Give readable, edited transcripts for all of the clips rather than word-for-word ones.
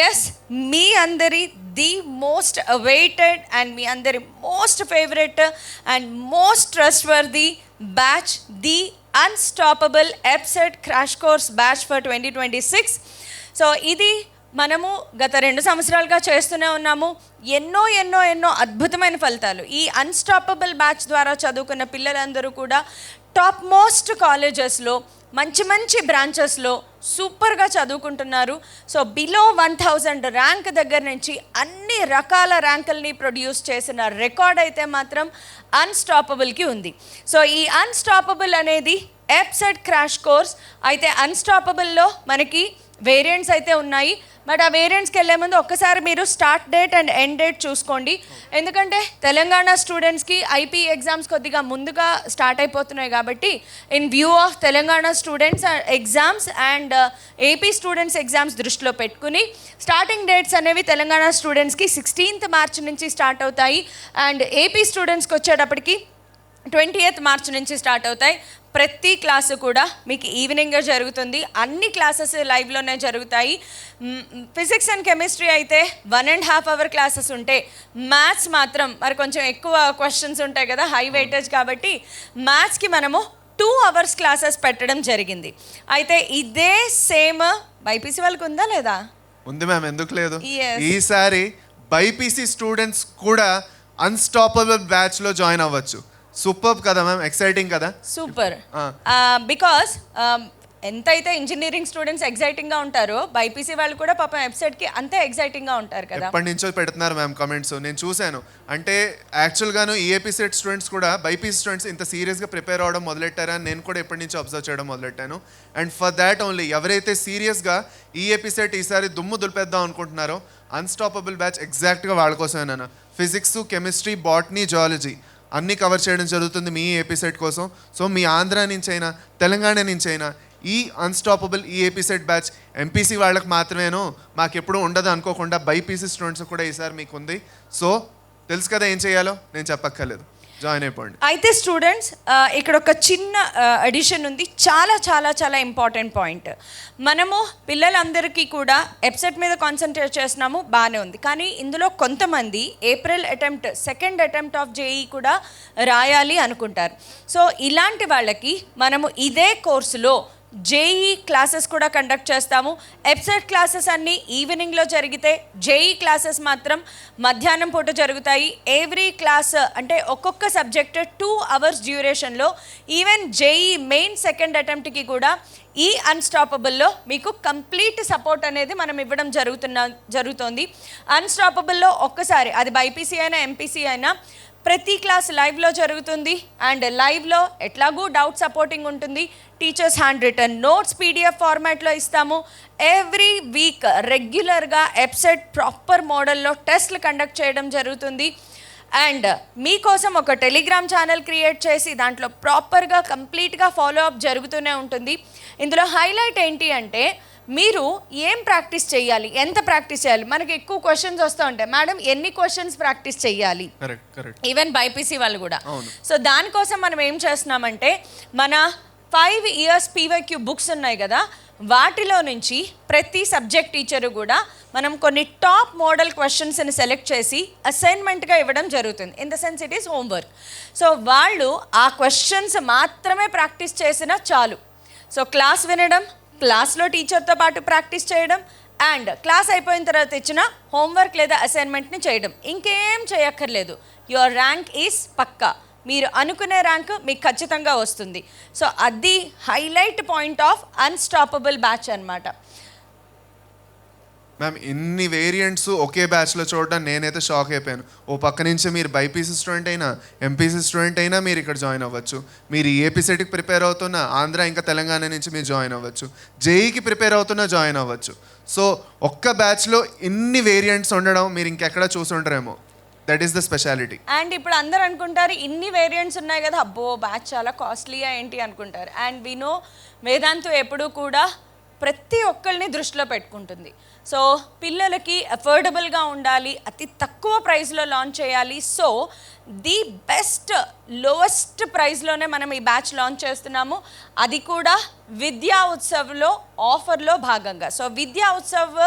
Yes, మీ అందరి the most awaited and మీ అందరి most favourite and most trust worthy batch, the unstoppable EAPCET crash course batch for 2026. So ఇది మనము గత 2 సంవత్సరాలుగా చేస్తూనే ఉన్నాము. ఎన్నో ఎన్నో ఎన్నో అద్భుతమైన ఫలితాలు ఈ అన్స్టాపబుల్ బ్యాచ్ ద్వారా చదువుకున్న పిల్లలందరూ కూడా టాప్ మోస్ట్ కాలేజెస్లో మంచి మంచి బ్రాంచెస్లో సూపర్గా చదువుకుంటున్నారు. సో బిలో 1000 ర్యాంక్ దగ్గర నుంచి అన్ని రకాల ర్యాంకుల్ని ప్రొడ్యూస్ చేసిన రికార్డ్ అయితే మాత్రం అన్స్టాపబుల్కి ఉంది. సో ఈ అన్స్టాపబుల్ అనేది EAPCET క్రాష్ కోర్స్ అయితే. అన్స్టాపబుల్లో మనకి వేరియంట్స్ అయితే ఉన్నాయి. బట్ ఆ వేరియంట్స్కి వెళ్ళే ముందు ఒక్కసారి మీరు start date and end date చూసుకోండి. ఎందుకంటే తెలంగాణ స్టూడెంట్స్కి ఐపీ ఎగ్జామ్స్ కొద్దిగా ముందుగా స్టార్ట్ అయిపోతున్నాయి కాబట్టి in view of Telangana students exams and AP students exams దృష్టిలో పెట్టుకుని స్టార్టింగ్ డేట్స్ అనేవి తెలంగాణ స్టూడెంట్స్కి 16th మార్చ్ నుంచి స్టార్ట్ అవుతాయి అండ్ ఏపీ స్టూడెంట్స్కి వచ్చేటప్పటికి 20th మార్చ్ నుంచి స్టార్ట్ అవుతాయి. ప్రతి క్లాసు కూడా మీకు ఈవినింగ్గా జరుగుతుంది. అన్ని క్లాసెస్ లైవ్లోనే జరుగుతాయి. ఫిజిక్స్ అండ్ కెమిస్ట్రీ అయితే 1.5 hour క్లాసెస్ ఉంటే, మ్యాథ్స్ మాత్రం మరి కొంచెం ఎక్కువ క్వశ్చన్స్ ఉంటాయి కదా, హై వెయిటేజ్ కాబట్టి మ్యాథ్స్కి మనము 2 hours క్లాసెస్ పెట్టడం జరిగింది. అయితే ఇదే సేమ్ బైపీసీ వాళ్ళకి ఉందా లేదా? ఉంది మ్యామ్, ఎందుకు లేదు. ఈసారి బైపీసీ స్టూడెంట్స్ కూడా అన్స్టాపబుల్ బ్యాచ్లో జాయిన్ అవ్వచ్చు. సూపర్ కదా మ్యామ్, ఎక్సైటింగ్ కదా. సూపర్. బికాస్ ఎంతైతే ఇంజనీరింగ్ స్టూడెంట్స్ ఎగ్జైటింగ్గా ఉంటారో బైపీసీ వాళ్ళు కూడా పాపం EAPCETకి అంతే ఎగ్జైటింగ్గా ఉంటారు కదా. ఎప్పటి నుంచో పెడుతున్నారు మ్యామ్ కమెంట్స్, నేను చూశాను. అంటే యాక్చువల్గాను EAPCET స్టూడెంట్స్ కూడా బైపీసీ స్టూడెంట్స్ ఇంత సీరియస్గా ప్రిపేర్ అవ్వడం మొదలెట్టారని నేను కూడా ఎప్పటి నుంచో అబ్జర్వ్ చేయడం మొదలెట్టాను. అండ్ ఫర్ దాట్ ఓన్లీ ఎవరైతే సీరియస్గా EAPCET ఈసారి దుమ్ము దులిపేద్దాం అనుకుంటున్నారో అన్స్టాపబుల్ బ్యాచ్ ఎగ్జాక్ట్గా వాళ్ళ కోసమేనా. ఫిజిక్స్, కెమిస్ట్రీ, బాటనీ, జువాలజీ అన్నీ కవర్ చేయడం జరుగుతుంది మీ EAPCET కోసం. సో మీ ఆంధ్ర నుంచి అయినా తెలంగాణ నుంచి అయినా ఈ అన్స్టాపబుల్ EAPCET బ్యాచ్ ఎంపీసీ వాళ్ళకి మాత్రమేనో మాకెప్పుడు ఉండదు అనుకోకుండా బైపీసీ స్టూడెంట్స్ కూడా ఈసారి మీకు ఉంది. సో తెలుసు కదా ఏం చేయాలో, నేను చెప్పక్కర్లేదు, జాయిన్ అయిపోండి. అయితే స్టూడెంట్స్ ఇక్కడ ఒక చిన్న అడిషన్ ఉంది, చాలా చాలా చాలా ఇంపార్టెంట్ పాయింట్. మనము పిల్లలందరికీ కూడా EAPCET మీద కాన్సన్ట్రేట్ చేస్తున్నాము, బాగానే ఉంది. కానీ ఇందులో కొంతమంది April attempt, second attempt of JEE కూడా రాయాలి అనుకుంటారు. సో ఇలాంటి వాళ్ళకి మనము ఇదే కోర్సులో జేఈ క్లాసెస్ కూడా కండక్ట్ చేస్తాము. EAPCET క్లాసెస్ అన్నీ ఈవినింగ్లో జరిగితే జేఈ క్లాసెస్ మాత్రం మధ్యాహ్నం పూట జరుగుతాయి. ఎవ్రీ క్లాస్ అంటే ఒక్కొక్క సబ్జెక్ట్ 2 hours డ్యూరేషన్లో. ఈవెన్ జేఈ మెయిన్ సెకండ్ అటెంప్ట్కి కూడా ఈ అన్స్టాపబుల్లో మీకు కంప్లీట్ సపోర్ట్ అనేది మనం ఇవ్వడం జరుగుతోంది. అన్స్టాపబుల్లో ఒక్కసారి అది బైపీసీ అయినా ఎంపీసీ అయినా ప్రతి క్లాస్ లైవ్లో జరుగుతుంది. అండ్ లైవ్లో ఎట్లాగూ డౌట్ సపోర్టింగ్ ఉంటుంది. Teachers hand written notes PDF ఫార్మాట్లో ఇస్తాము. ఎవ్రీ వీక్ రెగ్యులర్గా EAPCET ప్రాపర్ మోడల్లో టెస్ట్లు కండక్ట్ చేయడం జరుగుతుంది. అండ్ మీకోసం ఒక టెలిగ్రామ్ ఛానల్ క్రియేట్ చేసి దాంట్లో ప్రాపర్గా కంప్లీట్గా ఫాలో అప్ జరుగుతూనే ఉంటుంది. ఇందులో హైలైట్ ఏంటి అంటే మీరు ఏం ప్రాక్టీస్ చేయాలి, ఎంత ప్రాక్టీస్ చేయాలి. మనకి ఎక్కువ క్వశ్చన్స్ వస్తూ ఉంటాయి, మేడం ఎన్ని క్వశ్చన్స్ ప్రాక్టీస్ చేయాలి, ఈవెన్ బైపీసీ వాళ్ళు కూడా. సో దానికోసం మనం ఏం చేస్తున్నామంటే మన 5 years PYQ బుక్స్ ఉన్నాయి కదా, వాటిలో నుంచి ప్రతి సబ్జెక్ట్ టీచరు కూడా మనం కొన్ని టాప్ మోడల్ క్వశ్చన్స్ని సెలెక్ట్ చేసి అసైన్మెంట్గా ఇవ్వడం జరుగుతుంది. In the sense it is homework. So వాళ్ళు ఆ క్వశ్చన్స్ మాత్రమే ప్రాక్టీస్ చేసినా చాలు. సో క్లాస్ వినడం, క్లాస్లో టీచర్తో పాటు ప్రాక్టీస్ చేయడం అండ్ క్లాస్ అయిపోయిన తర్వాత ఇచ్చిన హోంవర్క్ లేదా అసైన్మెంట్ని చేయడం, ఇంకేం చేయక్కర్లేదు. యువర్ ర్యాంక్ ఈజ్ పక్కా. మీరు అనుకునే ర్యాంక్ మీకు ఖచ్చితంగా వస్తుంది. సో అది highlight point of unstoppable batch అన్నమాట. మ్యామ్ ఇన్ని వేరియంట్స్ ఒకే బ్యాచ్లో చూడడం నేనైతే షాక్ అయిపోయాను. ఓ పక్క నుంచి మీరు బైపీసీ స్టూడెంట్ అయినా ఎంపీసీ స్టూడెంట్ అయినా మీరు ఇక్కడ జాయిన్ అవ్వచ్చు. మీరు EAPCETకి ప్రిపేర్ అవుతున్న ఆంధ్ర ఇంకా తెలంగాణ నుంచి మీరు జాయిన్ అవ్వచ్చు. జేఈకి ప్రిపేర్ అవుతున్నా జాయిన్ అవ్వచ్చు. సో ఒక్క బ్యాచ్లో ఇన్ని వేరియంట్స్ ఉండడం మీరు ఇంకెక్కడ చూసుంటారేమో. That is the speciality. And ఇప్పుడు అందరు అనుకుంటారు ఇన్ని వేరియంట్స్ ఉన్నాయి కదా, అబ్బో బ్యాచ్ చాలా కాస్ట్లీగా ఏంటి అనుకుంటారు. అండ్ వి నో వేదాంతు ఎప్పుడూ కూడా ప్రతి ఒక్కరిని దృష్టిలో పెట్టుకుంటుంది. సో పిల్లలకి అఫోర్డబుల్గా ఉండాలి, అతి తక్కువ ప్రైస్లో లాంచ్ చేయాలి. సో ది బెస్ట్ లోవెస్ట్ ప్రైస్లోనే మనం ఈ బ్యాచ్ లాంచ్ చేస్తున్నాము. అది కూడా విద్యా ఉత్సవ్లో ఆఫర్లో భాగంగా. సో విద్యా ఉత్సవ్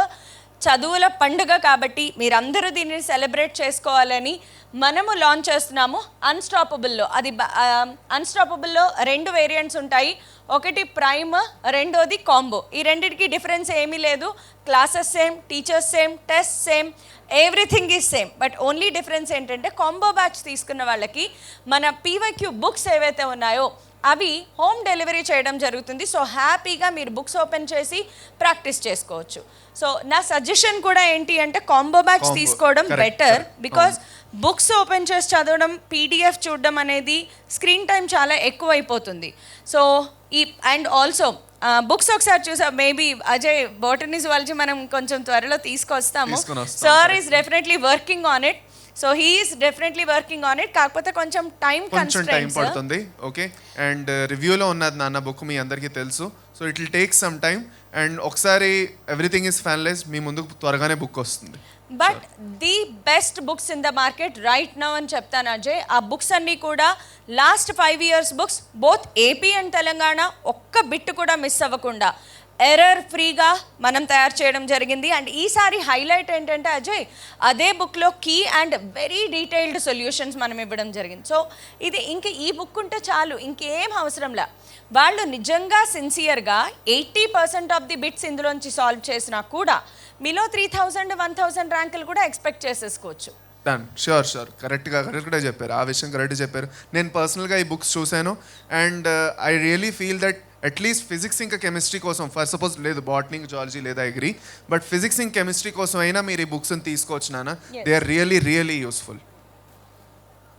చదువుల పండుగ కాబట్టి మీరందరూ దీన్ని సెలబ్రేట్ చేసుకోవాలని మనము లాంచ్ చేస్తున్నాము అన్స్టాపబుల్లో. అది అన్స్టాపబుల్లో 2 వేరియంట్స్ ఉంటాయి. ఒకటి ప్రైమ్, రెండోది కాంబో. ఈ రెండింటికి డిఫరెన్స్ ఏమీ లేదు. Classes same, teachers same, test same, everything is same. But only difference ఏంటంటే కాంబో బ్యాచ్ తీసుకున్న వాళ్ళకి మన పీవైక్యూ బుక్స్ ఏవైతే ఉన్నాయో అవి హోమ్ డెలివరీ చేయడం జరుగుతుంది. సో హ్యాపీగా మీరు బుక్స్ ఓపెన్ చేసి ప్రాక్టీస్ చేసుకోవచ్చు. సో నా సజెషన్ కూడా ఏంటి అంటే కాంబో బ్యాచ్ తీసుకోవడం బెటర్. బికాజ్ బుక్స్ ఓపెన్ చేసి చదవడం, పీడిఎఫ్ చూడడం అనేది స్క్రీన్ టైం చాలా ఎక్కువ అయిపోతుంది. సో అండ్ ఆల్సో బుక్స్ ఒకసారి చూసా, మేబీ అజయ్ బోటనీ జువాలజీ మనం కొంచెం త్వరలో తీసుకొస్తాము. Sir is definitely working on it. So he is definitely working on it. కాకపోతే కొంచెం టైం పడుతుంది. ఓకే, అండ్ రివ్యూలో ఉన్నది నాన్న బుక్ మీ అందరికీ తెలుసు. So it will take some time and ఒకసారి ఎవ్రీథింగ్ ఈస్ ఫైనలైజ్ మీ ముందుకు త్వరగానే బుక్ వస్తుంది. But the best books in the market right now అని చెప్తాను అజయ్. ఆ బుక్స్ అన్నీ కూడా last 5 years books, both AP and Telangana, ఒక్క బిట్ కూడా మిస్ అవ్వకుండా ఎర్రర్ ఫ్రీగా మనం తయారు చేయడం జరిగింది. అండ్ ఈసారి హైలైట్ ఏంటంటే అజయ్, అదే బుక్లో key and very detailed solutions మనం ఇవ్వడం జరిగింది. సో ఇది ఈ బుక్ ఉంటే చాలు, ఇంకేం అవసరంలా. వాళ్ళు నిజంగా సిన్సియర్గా 80% ఆఫ్ ది బిట్స్ ఇందులోంచి సాల్వ్ చేసినా కూడా మీలో 3000, 1000 ర్యాంకులు కూడా ఎక్స్పెక్ట్ చేసేసుకోవచ్చు. డన్, షూర్ కరెక్ట్గా చెప్పారు. ఆ విషయం కరెక్ట్గా చెప్పారు. నేను పర్సనల్గా ఈ బుక్స్ చూశాను and I really feel that at least physics ఇంకా కెమిస్ట్రీ కోసం, ఫర్ సపోజ్ లేదు బాటనీ జువాలజీ లేదా అగ్రీ, బట్ ఫిజిక్స్ ఇంకా కెమిస్ట్రీ కోసం అయినా మీరు ఈ బుక్స్ని తీసుకోవచ్చు నాన్న. They are really useful.